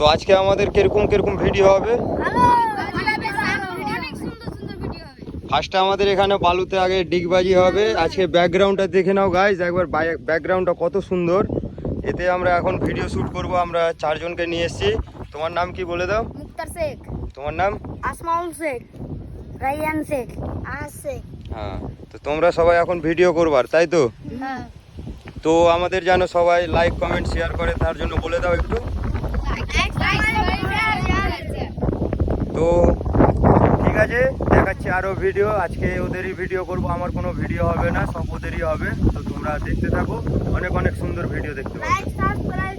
তো আজকে আমাদের কিরকম কিরকম ভিডিও হবে। ফার্স্টে আমাদের এখানে বালুতে আগে ডিগবাজি হবে। আজকে ব্যাকগ্রাউন্ডটা দেখে নাও গাইজ, একবার ব্যাকগ্রাউন্ডটা কত সুন্দর। এতে আমরা এখন ভিডিও শ্যুট করব। আমরা 4 জনকে নিয়ে এসেছি। তোমার নাম কি বলে দাও? মুক্তার শেখ। তোমার নাম? আসমাউল শেখ, রাইয়ান শেখ, আহাজ শেখ। হ্যাঁ, তো তোমরা সবাই এখন ভিডিও করবার, তাই তো? হ্যাঁ। তো আমাদের যেন সবাই লাইক কমেন্ট শেয়ার করে, তার জন্য বলে দাও একটু। তো ঠিক আছে, দেখাচ্ছি আরো ভিডিও। আজকে ওদেরই ভিডিও করব, আমার কোনো ভিডিও হবে না, সব ওদেরই হবে। তো তোমরা দেখতে থাকো, অনেক অনেক সুন্দর ভিডিও দেখতে পাবে। Like subscribe